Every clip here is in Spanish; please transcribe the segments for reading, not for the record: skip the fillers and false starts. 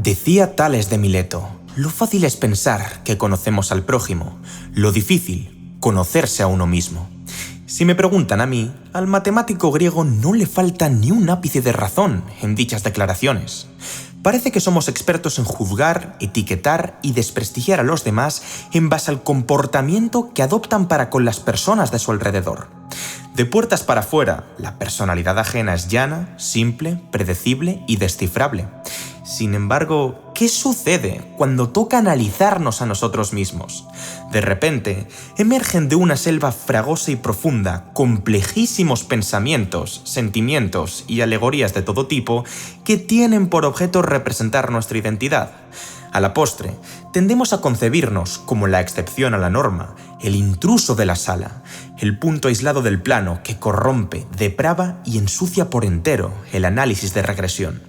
Decía Tales de Mileto: lo fácil es pensar que conocemos al prójimo, lo difícil, conocerse a uno mismo. Si me preguntan a mí, al matemático griego no le falta ni un ápice de razón en dichas declaraciones. Parece que somos expertos en juzgar, etiquetar y desprestigiar a los demás en base al comportamiento que adoptan para con las personas de su alrededor. De puertas para afuera, la personalidad ajena es llana, simple, predecible y descifrable. Sin embargo, ¿qué sucede cuando toca analizarnos a nosotros mismos? De repente, emergen de una selva fragosa y profunda complejísimos pensamientos, sentimientos y alegorías de todo tipo que tienen por objeto representar nuestra identidad. A la postre, tendemos a concebirnos como la excepción a la norma, el intruso de la sala, el punto aislado del plano que corrompe, deprava y ensucia por entero el análisis de regresión.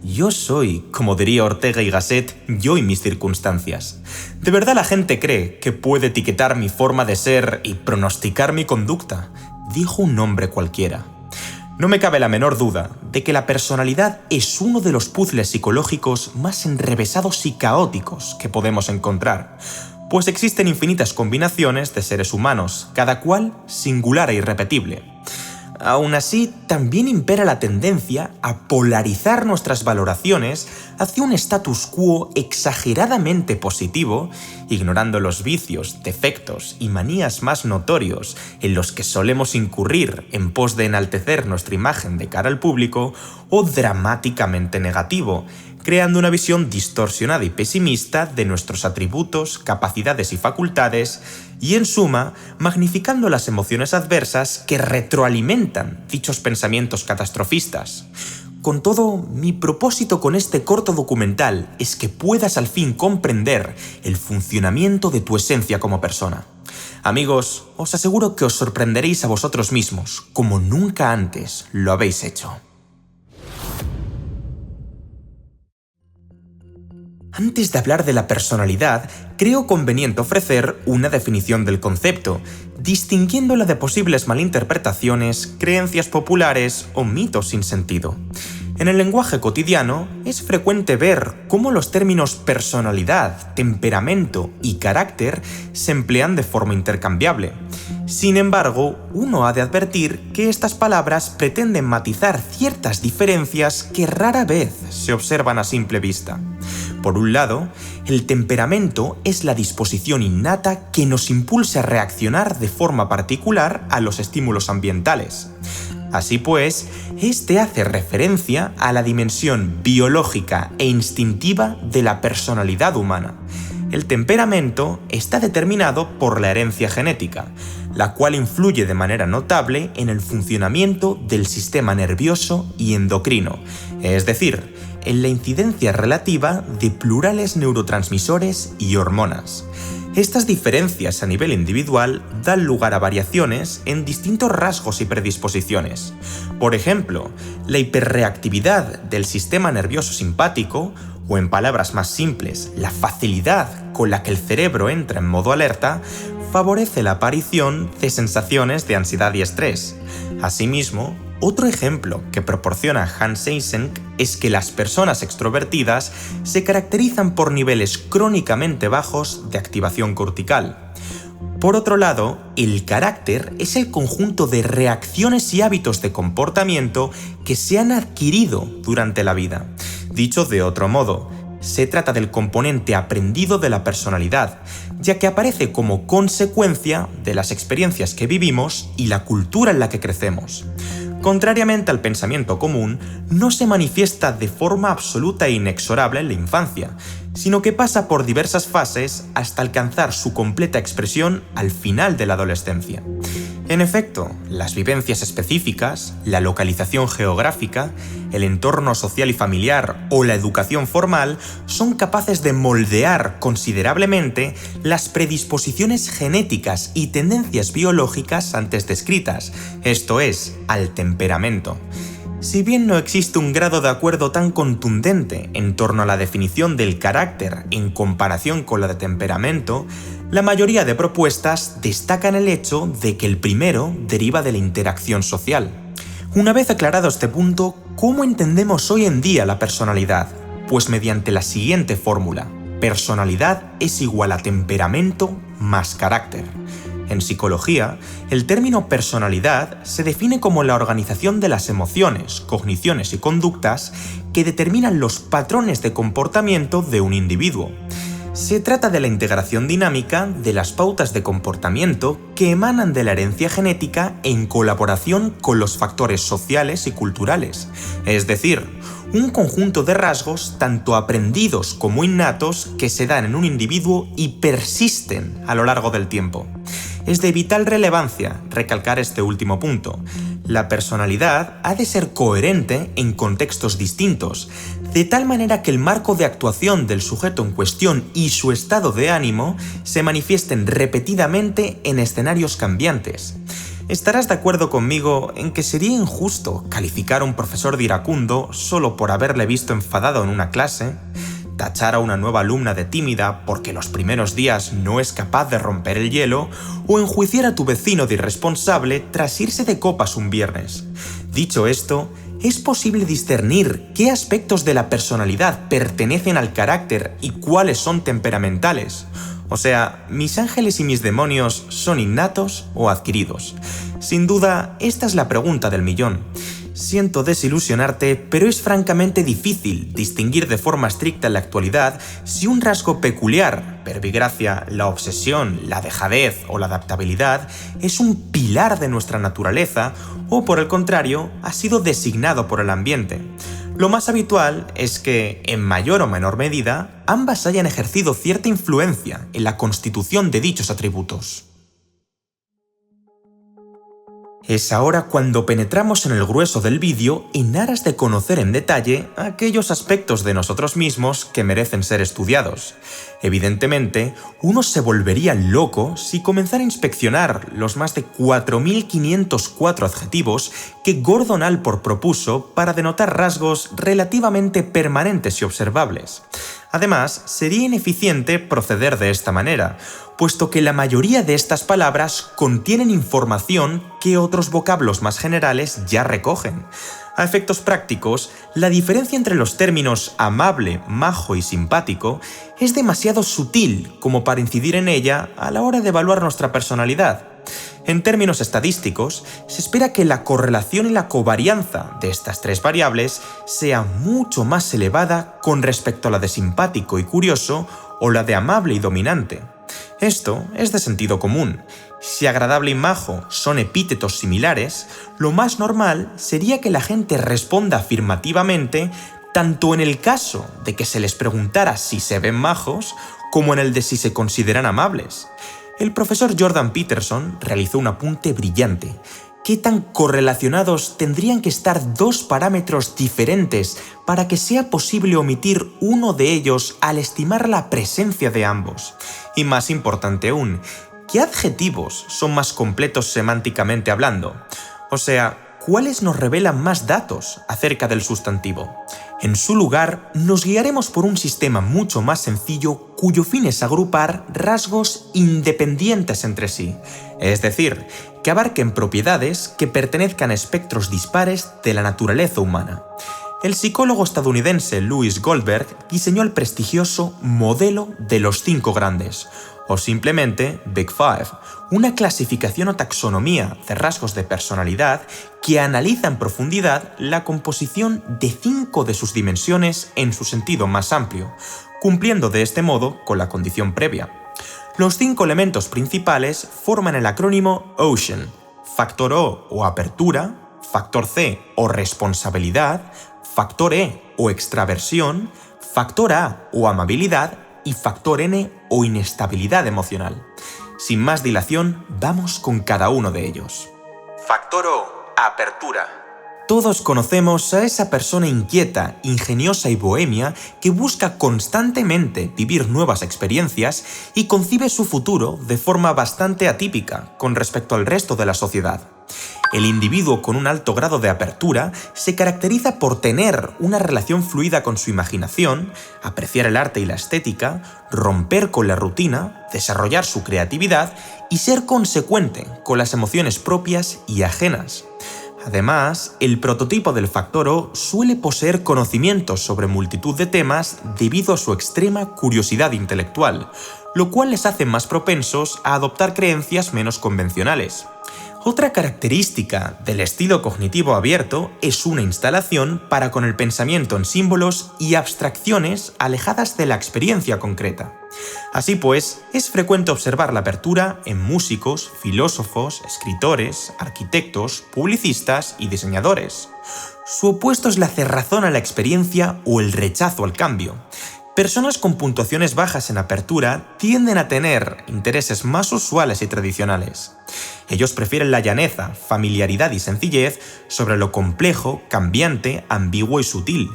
Yo soy, como diría Ortega y Gasset, yo y mis circunstancias. ¿De verdad la gente cree que puede etiquetar mi forma de ser y pronosticar mi conducta?, dijo un hombre cualquiera. No me cabe la menor duda de que la personalidad es uno de los puzzles psicológicos más enrevesados y caóticos que podemos encontrar, pues existen infinitas combinaciones de seres humanos, cada cual singular e irrepetible. Aún así, también impera la tendencia a polarizar nuestras valoraciones hacia un status quo exageradamente positivo, ignorando los vicios, defectos y manías más notorios en los que solemos incurrir en pos de enaltecer nuestra imagen de cara al público, o dramáticamente negativo, creando una visión distorsionada y pesimista de nuestros atributos, capacidades y facultades, y en suma, magnificando las emociones adversas que retroalimentan dichos pensamientos catastrofistas. Con todo, mi propósito con este corto documental es que puedas al fin comprender el funcionamiento de tu esencia como persona. Amigos, os aseguro que os sorprenderéis a vosotros mismos, como nunca antes lo habéis hecho. Antes de hablar de la personalidad, creo conveniente ofrecer una definición del concepto, distinguiéndola de posibles malinterpretaciones, creencias populares o mitos sin sentido. En el lenguaje cotidiano, es frecuente ver cómo los términos personalidad, temperamento y carácter se emplean de forma intercambiable. Sin embargo, uno ha de advertir que estas palabras pretenden matizar ciertas diferencias que rara vez se observan a simple vista. Por un lado, el temperamento es la disposición innata que nos impulsa a reaccionar de forma particular a los estímulos ambientales. Así pues, este hace referencia a la dimensión biológica e instintiva de la personalidad humana. El temperamento está determinado por la herencia genética, la cual influye de manera notable en el funcionamiento del sistema nervioso y endocrino, es decir, en la incidencia relativa de plurales neurotransmisores y hormonas. Estas diferencias a nivel individual dan lugar a variaciones en distintos rasgos y predisposiciones. Por ejemplo, la hiperreactividad del sistema nervioso simpático, o en palabras más simples, la facilidad con la que el cerebro entra en modo alerta, favorece la aparición de sensaciones de ansiedad y estrés. Asimismo, otro ejemplo que proporciona Hans Eysenck es que las personas extrovertidas se caracterizan por niveles crónicamente bajos de activación cortical. Por otro lado, el carácter es el conjunto de reacciones y hábitos de comportamiento que se han adquirido durante la vida. Dicho de otro modo, se trata del componente aprendido de la personalidad, ya que aparece como consecuencia de las experiencias que vivimos y la cultura en la que crecemos. Contrariamente al pensamiento común, no se manifiesta de forma absoluta e inexorable en la infancia, sino que pasa por diversas fases hasta alcanzar su completa expresión al final de la adolescencia. En efecto, las vivencias específicas, la localización geográfica, el entorno social y familiar o la educación formal son capaces de moldear considerablemente las predisposiciones genéticas y tendencias biológicas antes descritas, esto es, al temperamento. Si bien no existe un grado de acuerdo tan contundente en torno a la definición del carácter en comparación con la de temperamento, la mayoría de propuestas destacan el hecho de que el primero deriva de la interacción social. Una vez aclarado este punto, ¿cómo entendemos hoy en día la personalidad? Pues mediante la siguiente fórmula: personalidad es igual a temperamento más carácter. En psicología, el término personalidad se define como la organización de las emociones, cogniciones y conductas que determinan los patrones de comportamiento de un individuo. Se trata de la integración dinámica de las pautas de comportamiento que emanan de la herencia genética en colaboración con los factores sociales y culturales, es decir, un conjunto de rasgos tanto aprendidos como innatos que se dan en un individuo y persisten a lo largo del tiempo. Es de vital relevancia recalcar este último punto. La personalidad ha de ser coherente en contextos distintos, de tal manera que el marco de actuación del sujeto en cuestión y su estado de ánimo se manifiesten repetidamente en escenarios cambiantes. Estarás de acuerdo conmigo en que sería injusto calificar a un profesor de iracundo solo por haberle visto enfadado en una clase, tachar a una nueva alumna de tímida porque los primeros días no es capaz de romper el hielo, o enjuiciar a tu vecino de irresponsable tras irse de copas un viernes. Dicho esto, es posible discernir qué aspectos de la personalidad pertenecen al carácter y cuáles son temperamentales. O sea, ¿mis ángeles y mis demonios son innatos o adquiridos? Sin duda, esta es la pregunta del millón. Siento desilusionarte, pero es francamente difícil distinguir de forma estricta en la actualidad si un rasgo peculiar, verbigracia, la obsesión, la dejadez o la adaptabilidad, es un pilar de nuestra naturaleza o, por el contrario, ha sido designado por el ambiente. Lo más habitual es que, en mayor o menor medida, ambas hayan ejercido cierta influencia en la constitución de dichos atributos. Es ahora cuando penetramos en el grueso del vídeo en aras de conocer en detalle aquellos aspectos de nosotros mismos que merecen ser estudiados. Evidentemente, uno se volvería loco si comenzara a inspeccionar los más de 4.504 adjetivos que Gordon Allport propuso para denotar rasgos relativamente permanentes y observables. Además, sería ineficiente proceder de esta manera, puesto que la mayoría de estas palabras contienen información que otros vocablos más generales ya recogen. A efectos prácticos, la diferencia entre los términos amable, majo y simpático es demasiado sutil como para incidir en ella a la hora de evaluar nuestra personalidad. En términos estadísticos, se espera que la correlación y la covarianza de estas tres variables sea mucho más elevada con respecto a la de simpático y curioso o la de amable y dominante. Esto es de sentido común. Si agradable y majo son epítetos similares, lo más normal sería que la gente responda afirmativamente tanto en el caso de que se les preguntara si se ven majos, como en el de si se consideran amables. El profesor Jordan Peterson realizó un apunte brillante. ¿Qué tan correlacionados tendrían que estar dos parámetros diferentes para que sea posible omitir uno de ellos al estimar la presencia de ambos? Y más importante aún, ¿qué adjetivos son más completos semánticamente hablando? O sea, ¿cuáles nos revelan más datos acerca del sustantivo? En su lugar, nos guiaremos por un sistema mucho más sencillo cuyo fin es agrupar rasgos independientes entre sí, es decir, que abarquen propiedades que pertenezcan a espectros dispares de la naturaleza humana. El psicólogo estadounidense Louis Goldberg diseñó el prestigioso modelo de los 5 grandes, o simplemente Big Five, una clasificación o taxonomía de rasgos de personalidad que analiza en profundidad la composición de 5 de sus dimensiones en su sentido más amplio, cumpliendo de este modo con la condición previa. Los 5 elementos principales forman el acrónimo OCEAN: factor o apertura, factor C o responsabilidad, factor E o extraversión, factor A o amabilidad y factor N o inestabilidad emocional. Sin más dilación, vamos con cada uno de ellos. Factor O, apertura. Todos conocemos a esa persona inquieta, ingeniosa y bohemia que busca constantemente vivir nuevas experiencias y concibe su futuro de forma bastante atípica con respecto al resto de la sociedad. El individuo con un alto grado de apertura se caracteriza por tener una relación fluida con su imaginación, apreciar el arte y la estética, romper con la rutina, desarrollar su creatividad y ser consecuente con las emociones propias y ajenas. Además, el prototipo del factor O suele poseer conocimientos sobre multitud de temas debido a su extrema curiosidad intelectual, lo cual les hace más propensos a adoptar creencias menos convencionales. Otra característica del estilo cognitivo abierto es una instalación para con el pensamiento en símbolos y abstracciones alejadas de la experiencia concreta. Así pues, es frecuente observar la apertura en músicos, filósofos, escritores, arquitectos, publicistas y diseñadores. Su opuesto es la cerrazón a la experiencia o el rechazo al cambio. Personas con puntuaciones bajas en apertura tienden a tener intereses más usuales y tradicionales. Ellos prefieren la llaneza, familiaridad y sencillez sobre lo complejo, cambiante, ambiguo y sutil,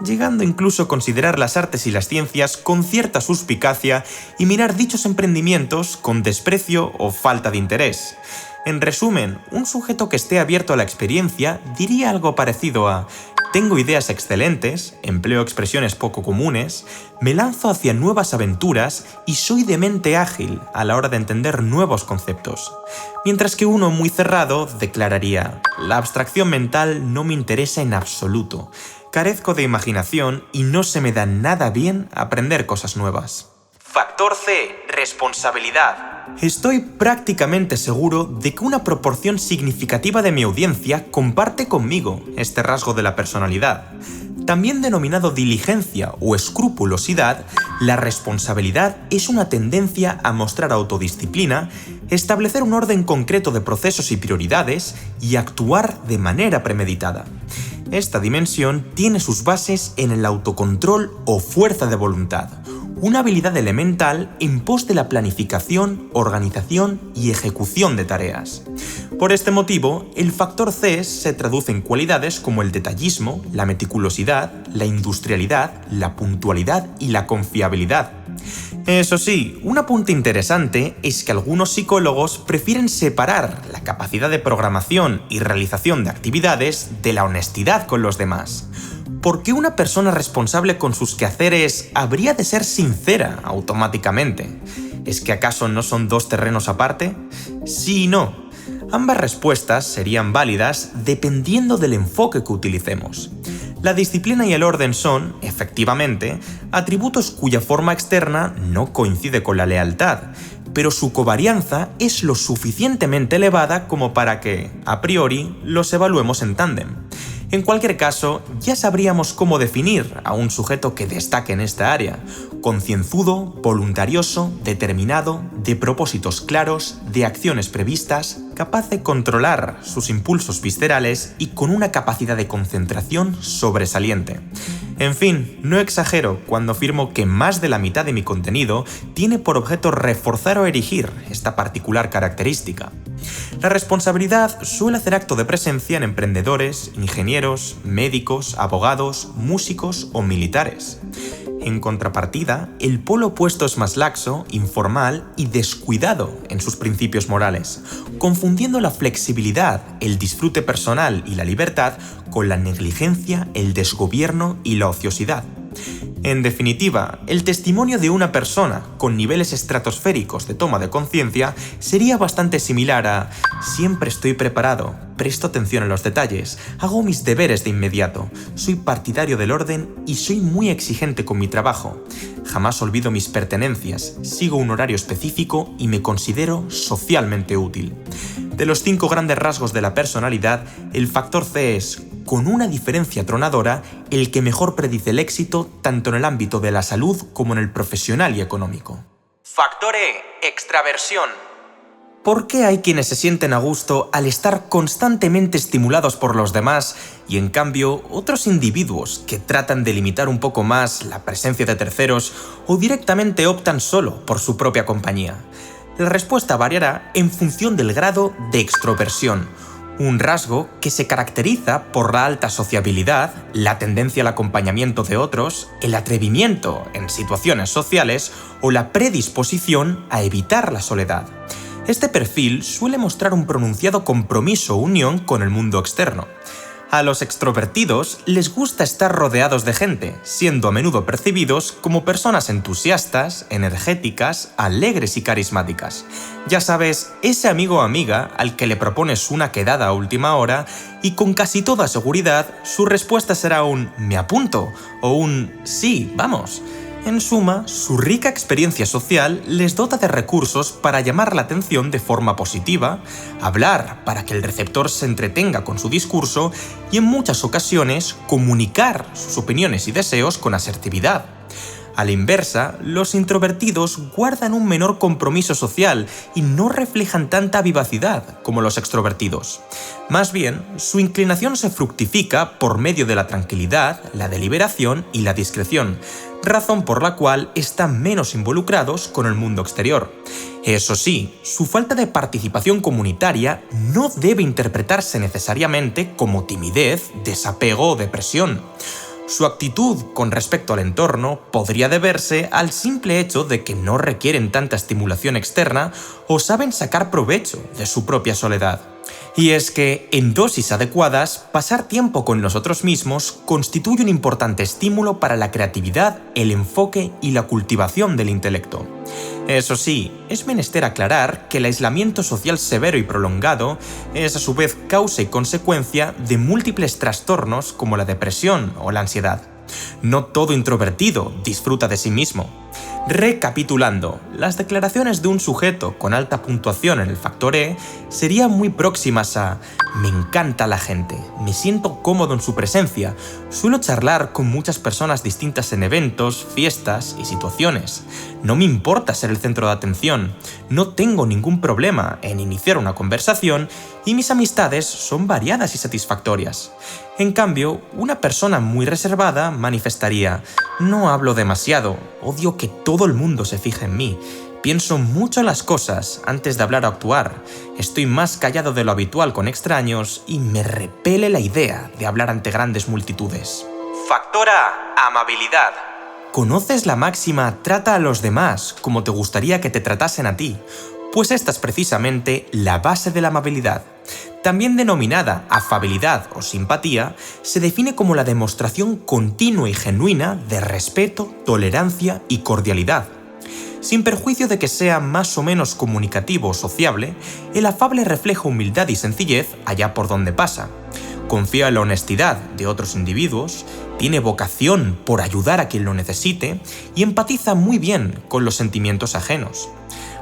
llegando incluso a considerar las artes y las ciencias con cierta suspicacia y mirar dichos emprendimientos con desprecio o falta de interés. En resumen, un sujeto que esté abierto a la experiencia diría algo parecido a: tengo ideas excelentes, empleo expresiones poco comunes, me lanzo hacia nuevas aventuras y soy de mente ágil a la hora de entender nuevos conceptos. Mientras que uno muy cerrado declararía: la abstracción mental no me interesa en absoluto, carezco de imaginación y no se me da nada bien aprender cosas nuevas. Factor C. Responsabilidad. Estoy prácticamente seguro de que una proporción significativa de mi audiencia comparte conmigo este rasgo de la personalidad. También denominado diligencia o escrupulosidad, la responsabilidad es una tendencia a mostrar autodisciplina, establecer un orden concreto de procesos y prioridades y actuar de manera premeditada. Esta dimensión tiene sus bases en el autocontrol o fuerza de voluntad, una habilidad elemental en pos de la planificación, organización y ejecución de tareas. Por este motivo, el factor C se traduce en cualidades como el detallismo, la meticulosidad, la industrialidad, la puntualidad y la confiabilidad. Eso sí, un apunte interesante es que algunos psicólogos prefieren separar la capacidad de programación y realización de actividades de la honestidad con los demás. ¿Por qué una persona responsable con sus quehaceres habría de ser sincera automáticamente? ¿Es que acaso no son dos terrenos aparte? Sí y no. Ambas respuestas serían válidas dependiendo del enfoque que utilicemos. La disciplina y el orden son, efectivamente, atributos cuya forma externa no coincide con la lealtad, pero su covarianza es lo suficientemente elevada como para que, a priori, los evaluemos en tándem. En cualquier caso, ya sabríamos cómo definir a un sujeto que destaque en esta área: concienzudo, voluntarioso, determinado, de propósitos claros, de acciones previstas, capaz de controlar sus impulsos viscerales y con una capacidad de concentración sobresaliente. En fin, no exagero cuando afirmo que más de la mitad de mi contenido tiene por objeto reforzar o erigir esta particular característica. La responsabilidad suele hacer acto de presencia en emprendedores, ingenieros, médicos, abogados, músicos o militares. En contrapartida, el polo opuesto es más laxo, informal y descuidado en sus principios morales, confundiendo la flexibilidad, el disfrute personal y la libertad con la negligencia, el desgobierno y la ociosidad. En definitiva, el testimonio de una persona con niveles estratosféricos de toma de conciencia sería bastante similar a: siempre estoy preparado, presto atención a los detalles, hago mis deberes de inmediato, soy partidario del orden y soy muy exigente con mi trabajo, jamás olvido mis pertenencias, sigo un horario específico y me considero socialmente útil. De los 5 grandes rasgos de la personalidad, el factor C es, con una diferencia atronadora, el que mejor predice el éxito tanto en el ámbito de la salud como en el profesional y económico. Factor E. Extraversión. ¿Por qué hay quienes se sienten a gusto al estar constantemente estimulados por los demás y en cambio otros individuos que tratan de limitar un poco más la presencia de terceros o directamente optan solo por su propia compañía? La respuesta variará en función del grado de extroversión, un rasgo que se caracteriza por la alta sociabilidad, la tendencia al acompañamiento de otros, el atrevimiento en situaciones sociales o la predisposición a evitar la soledad. Este perfil suele mostrar un pronunciado compromiso o unión con el mundo externo. A los extrovertidos les gusta estar rodeados de gente, siendo a menudo percibidos como personas entusiastas, energéticas, alegres y carismáticas. Ya sabes, ese amigo o amiga al que le propones una quedada a última hora y con casi toda seguridad su respuesta será un «me apunto» o un «sí, vamos». En suma, su rica experiencia social les dota de recursos para llamar la atención de forma positiva, hablar para que el receptor se entretenga con su discurso y en muchas ocasiones comunicar sus opiniones y deseos con asertividad. A la inversa, los introvertidos guardan un menor compromiso social y no reflejan tanta vivacidad como los extrovertidos. Más bien, su inclinación se fructifica por medio de la tranquilidad, la deliberación y la discreción, razón por la cual están menos involucrados con el mundo exterior. Eso sí, su falta de participación comunitaria no debe interpretarse necesariamente como timidez, desapego o depresión. Su actitud con respecto al entorno podría deberse al simple hecho de que no requieren tanta estimulación externa o saben sacar provecho de su propia soledad. Y es que, en dosis adecuadas, pasar tiempo con nosotros mismos constituye un importante estímulo para la creatividad, el enfoque y la cultivación del intelecto. Eso sí, es menester aclarar que el aislamiento social severo y prolongado es a su vez causa y consecuencia de múltiples trastornos como la depresión o la ansiedad. No todo introvertido disfruta de sí mismo. Recapitulando, las declaraciones de un sujeto con alta puntuación en el factor E serían muy próximas a «me encanta la gente, me siento cómodo en su presencia, suelo charlar con muchas personas distintas en eventos, fiestas y situaciones, no me importa ser el centro de atención, no tengo ningún problema en iniciar una conversación y mis amistades son variadas y satisfactorias». En cambio, una persona muy reservada manifestaría «no hablo demasiado, odio que todo el mundo se fije en mí, pienso mucho las cosas antes de hablar o actuar, estoy más callado de lo habitual con extraños y me repele la idea de hablar ante grandes multitudes». Factor A. Amabilidad. ¿Conoces la máxima «trata a los demás como te gustaría que te tratasen a ti»? Pues esta es precisamente la base de la amabilidad. También denominada afabilidad o simpatía, se define como la demostración continua y genuina de respeto, tolerancia y cordialidad. Sin perjuicio de que sea más o menos comunicativo o sociable, el afable refleja humildad y sencillez allá por donde pasa. Confía en la honestidad de otros individuos, tiene vocación por ayudar a quien lo necesite y empatiza muy bien con los sentimientos ajenos.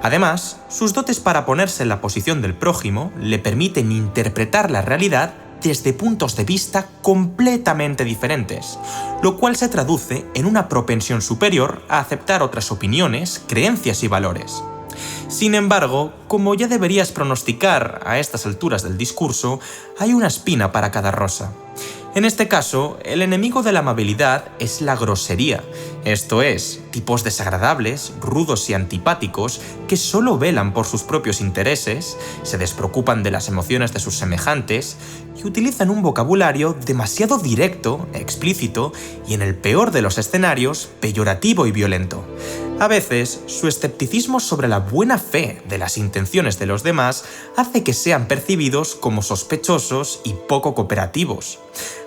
Además, sus dotes para ponerse en la posición del prójimo le permiten interpretar la realidad desde puntos de vista completamente diferentes, lo cual se traduce en una propensión superior a aceptar otras opiniones, creencias y valores. Sin embargo, como ya deberías pronosticar a estas alturas del discurso, hay una espina para cada rosa. En este caso, el enemigo de la amabilidad es la grosería, esto es, tipos desagradables, rudos y antipáticos que solo velan por sus propios intereses, se despreocupan de las emociones de sus semejantes y utilizan un vocabulario demasiado directo, explícito y, en el peor de los escenarios, peyorativo y violento. A veces, su escepticismo sobre la buena fe de las intenciones de los demás hace que sean percibidos como sospechosos y poco cooperativos.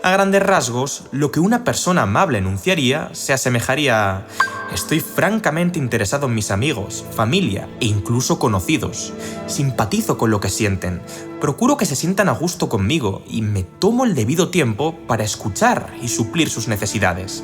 A grandes rasgos, lo que una persona amable enunciaría se asemejaría a «estoy francamente interesado en mis amigos, familia e incluso conocidos. Simpatizo con lo que sienten, procuro que se sientan a gusto conmigo y me tomo el debido tiempo para escuchar y suplir sus necesidades».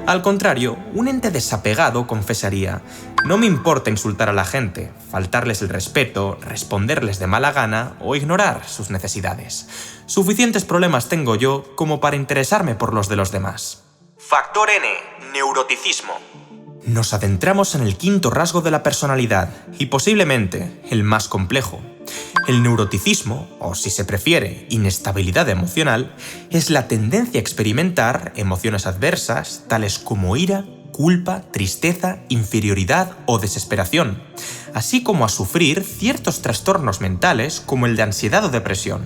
Al contrario, un ente desapegado confesaría «no me importa insultar a la gente, faltarles el respeto, responderles de mala gana o ignorar sus necesidades. Suficientes problemas tengo yo como para interesarme por los de los demás». Factor N. Neuroticismo. Nos adentramos en el quinto rasgo de la personalidad y posiblemente el más complejo. El neuroticismo, o si se prefiere, inestabilidad emocional, es la tendencia a experimentar emociones adversas tales como ira, culpa, tristeza, inferioridad o desesperación, así como a sufrir ciertos trastornos mentales como el de ansiedad o depresión.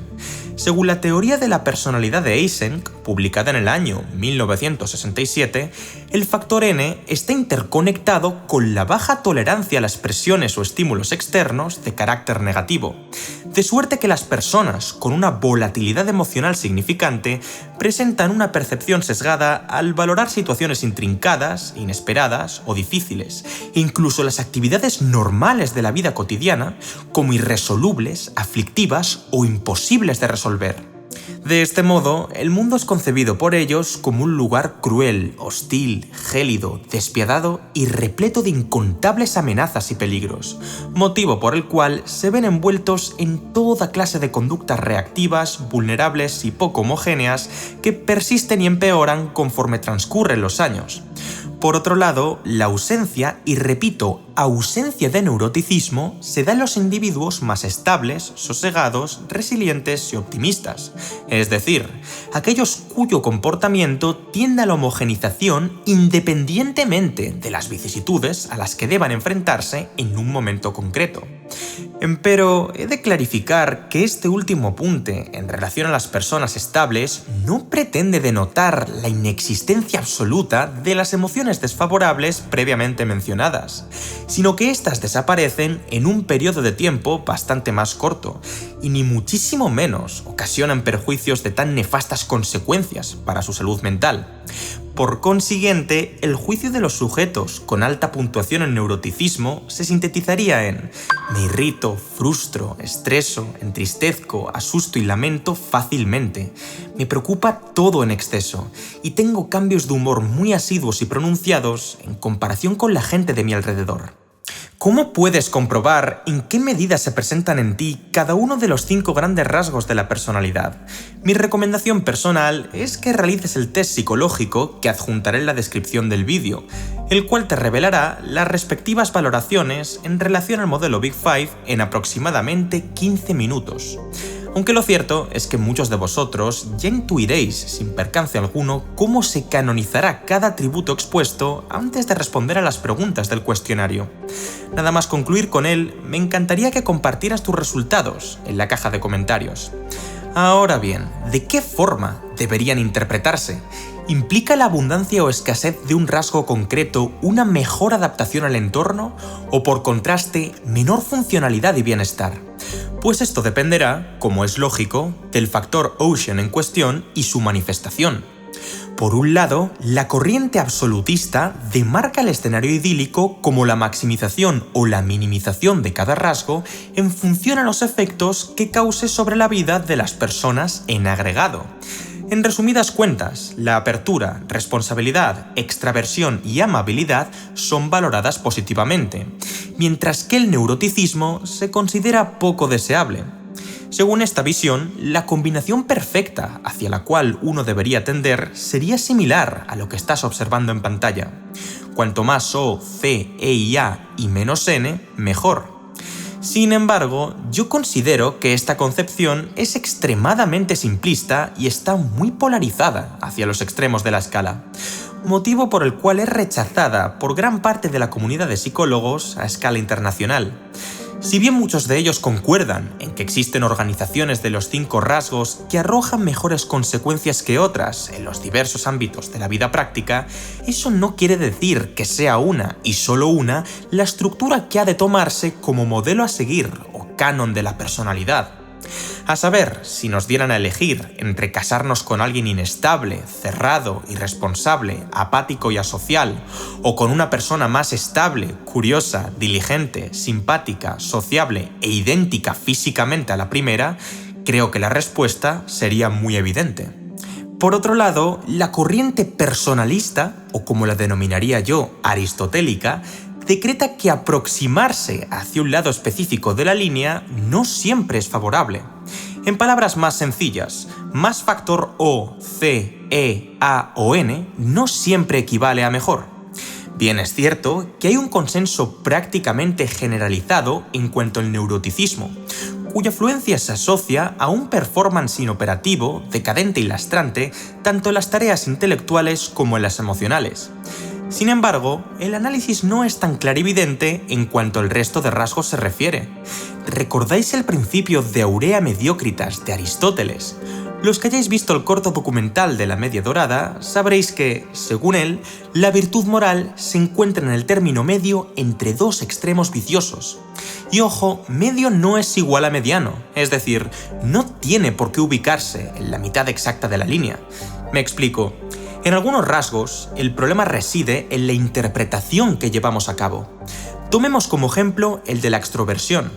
Según la teoría de la personalidad de Eysenck, publicada en el año 1967, El factor N está interconectado con la baja tolerancia a las presiones o estímulos externos de carácter negativo, de suerte que las personas con una volatilidad emocional significante presentan una percepción sesgada al valorar situaciones intrincadas, inesperadas o difíciles, e incluso las actividades normales de la vida cotidiana como irresolubles, aflictivas o imposibles de resolver. De este modo, el mundo es concebido por ellos como un lugar cruel, hostil, gélido, despiadado y repleto de incontables amenazas y peligros, motivo por el cual se ven envueltos en toda clase de conductas reactivas, vulnerables y poco homogéneas que persisten y empeoran conforme transcurren los años. Por otro lado, la ausencia, y repito, ausencia de neuroticismo, se da en los individuos más estables, sosegados, resilientes y optimistas, es decir, aquellos cuyo comportamiento tiende a la homogenización independientemente de las vicisitudes a las que deban enfrentarse en un momento concreto. Pero he de clarificar que este último apunte en relación a las personas estables no pretende denotar la inexistencia absoluta de las emociones desfavorables previamente mencionadas, sino que éstas desaparecen en un periodo de tiempo bastante más corto, y ni muchísimo menos ocasionan perjuicios de tan nefastas consecuencias para su salud mental. Por consiguiente, el juicio de los sujetos con alta puntuación en neuroticismo se sintetizaría en: me irrito, frustro, estreso, entristezco, asusto y lamento fácilmente. Me preocupa todo en exceso y tengo cambios de humor muy asiduos y pronunciados en comparación con la gente de mi alrededor. ¿Cómo puedes comprobar en qué medida se presentan en ti cada uno de los 5 grandes rasgos de la personalidad? Mi recomendación personal es que realices el test psicológico que adjuntaré en la descripción del vídeo, el cual te revelará las respectivas valoraciones en relación al modelo Big Five en aproximadamente 15 minutos. Aunque lo cierto es que muchos de vosotros ya intuiréis sin percance alguno cómo se canonizará cada atributo expuesto antes de responder a las preguntas del cuestionario. Nada más concluir con él, me encantaría que compartieras tus resultados en la caja de comentarios. Ahora bien, ¿de qué forma deberían interpretarse? ¿Implica la abundancia o escasez de un rasgo concreto una mejor adaptación al entorno o, por contraste, menor funcionalidad y bienestar? Pues esto dependerá, como es lógico, del factor Ocean en cuestión y su manifestación. Por un lado, la corriente absolutista demarca el escenario idílico como la maximización o la minimización de cada rasgo en función a los efectos que cause sobre la vida de las personas en agregado. En resumidas cuentas, la apertura, responsabilidad, extraversión y amabilidad son valoradas positivamente, mientras que el neuroticismo se considera poco deseable. Según esta visión, la combinación perfecta hacia la cual uno debería tender sería similar a lo que estás observando en pantalla. Cuanto más O, C, E y A y menos N, mejor. Sin embargo, yo considero que esta concepción es extremadamente simplista y está muy polarizada hacia los extremos de la escala, motivo por el cual es rechazada por gran parte de la comunidad de psicólogos a escala internacional. Si bien muchos de ellos concuerdan en que existen organizaciones de los 5 rasgos que arrojan mejores consecuencias que otras en los diversos ámbitos de la vida práctica, eso no quiere decir que sea una y solo una la estructura que ha de tomarse como modelo a seguir o canon de la personalidad. A saber, si nos dieran a elegir entre casarnos con alguien inestable, cerrado, irresponsable, apático y asocial, o con una persona más estable, curiosa, diligente, simpática, sociable e idéntica físicamente a la primera, creo que la respuesta sería muy evidente. Por otro lado, la corriente personalista, o como la denominaría yo, aristotélica, decreta que aproximarse hacia un lado específico de la línea no siempre es favorable. En palabras más sencillas, más factor O, C, E, A o N no siempre equivale a mejor. Bien es cierto que hay un consenso prácticamente generalizado en cuanto al neuroticismo, cuya fluencia se asocia a un performance inoperativo, decadente y lastrante, tanto en las tareas intelectuales como en las emocionales. Sin embargo, el análisis no es tan clarividente en cuanto al resto de rasgos se refiere. ¿Recordáis el principio de aurea mediocritas de Aristóteles? Los que hayáis visto el corto documental de la Media Dorada sabréis que, según él, la virtud moral se encuentra en el término medio entre dos extremos viciosos. Y ojo, medio no es igual a mediano, es decir, no tiene por qué ubicarse en la mitad exacta de la línea. Me explico. En algunos rasgos, el problema reside en la interpretación que llevamos a cabo. Tomemos como ejemplo el de la extroversión.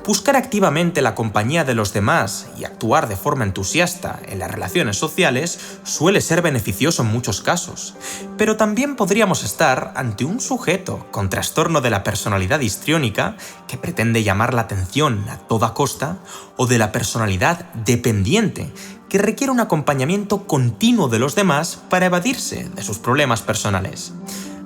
Buscar activamente la compañía de los demás y actuar de forma entusiasta en las relaciones sociales suele ser beneficioso en muchos casos, pero también podríamos estar ante un sujeto con trastorno de la personalidad histriónica que pretende llamar la atención a toda costa, o de la personalidad dependiente que requiere un acompañamiento continuo de los demás para evadirse de sus problemas personales.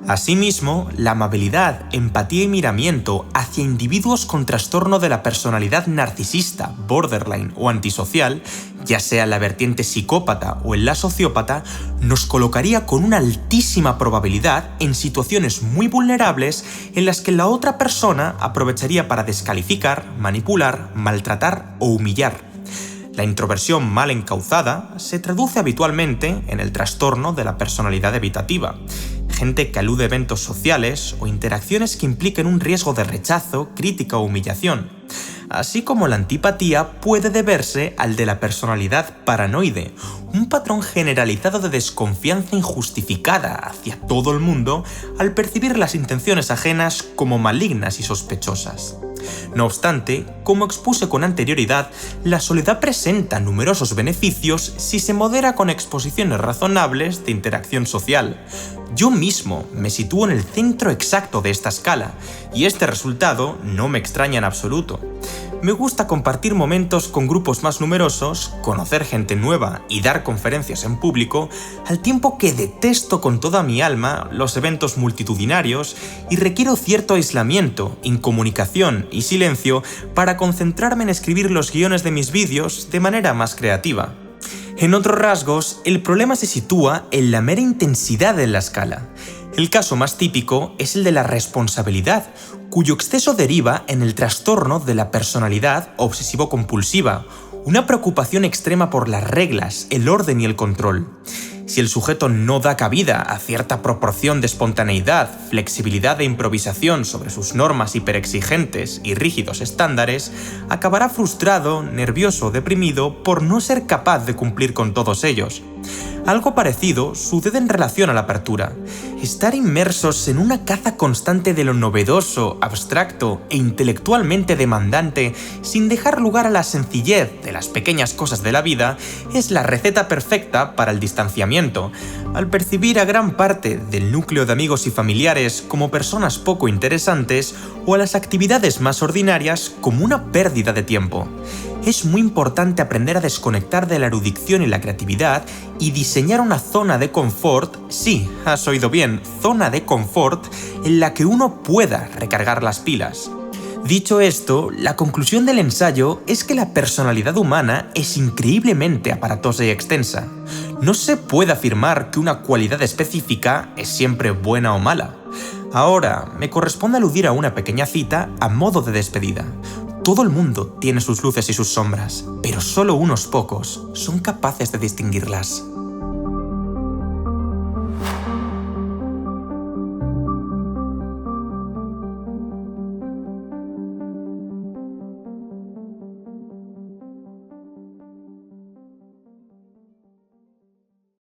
Asimismo, la amabilidad, empatía y miramiento hacia individuos con trastorno de la personalidad narcisista, borderline o antisocial, ya sea en la vertiente psicópata o en la sociópata, nos colocaría con una altísima probabilidad en situaciones muy vulnerables en las que la otra persona aprovecharía para descalificar, manipular, maltratar o humillar. La introversión mal encauzada se traduce habitualmente en el trastorno de la personalidad evitativa. Gente que alude a eventos sociales o interacciones que impliquen un riesgo de rechazo, crítica o humillación. Así como la antipatía puede deberse al de la personalidad paranoide, un patrón generalizado de desconfianza injustificada hacia todo el mundo al percibir las intenciones ajenas como malignas y sospechosas. No obstante, como expuse con anterioridad, la soledad presenta numerosos beneficios si se modera con exposiciones razonables de interacción social. Yo mismo me sitúo en el centro exacto de esta escala, y este resultado no me extraña en absoluto. Me gusta compartir momentos con grupos más numerosos, conocer gente nueva y dar conferencias en público, al tiempo que detesto con toda mi alma los eventos multitudinarios y requiero cierto aislamiento, incomunicación y silencio para concentrarme en escribir los guiones de mis vídeos de manera más creativa. En otros rasgos, el problema se sitúa en la mera intensidad de la escala. El caso más típico es el de la responsabilidad, cuyo exceso deriva en el trastorno de la personalidad obsesivo-compulsiva, una preocupación extrema por las reglas, el orden y el control. Si el sujeto no da cabida a cierta proporción de espontaneidad, flexibilidad e improvisación sobre sus normas hiperexigentes y rígidos estándares, acabará frustrado, nervioso o deprimido por no ser capaz de cumplir con todos ellos. Algo parecido sucede en relación a la apertura. Estar inmersos en una caza constante de lo novedoso, abstracto e intelectualmente demandante, sin dejar lugar a la sencillez de las pequeñas cosas de la vida, es la receta perfecta para el distanciamiento. Al percibir a gran parte del núcleo de amigos y familiares como personas poco interesantes, o a las actividades más ordinarias como una pérdida de tiempo. Es muy importante aprender a desconectar de la erudición y la creatividad y diseñar una zona de confort, sí, has oído bien, zona de confort, en la que uno pueda recargar las pilas. Dicho esto, la conclusión del ensayo es que la personalidad humana es increíblemente aparatosa y extensa. No se puede afirmar que una cualidad específica es siempre buena o mala. Ahora, me corresponde aludir a una pequeña cita a modo de despedida. Todo el mundo tiene sus luces y sus sombras, pero solo unos pocos son capaces de distinguirlas.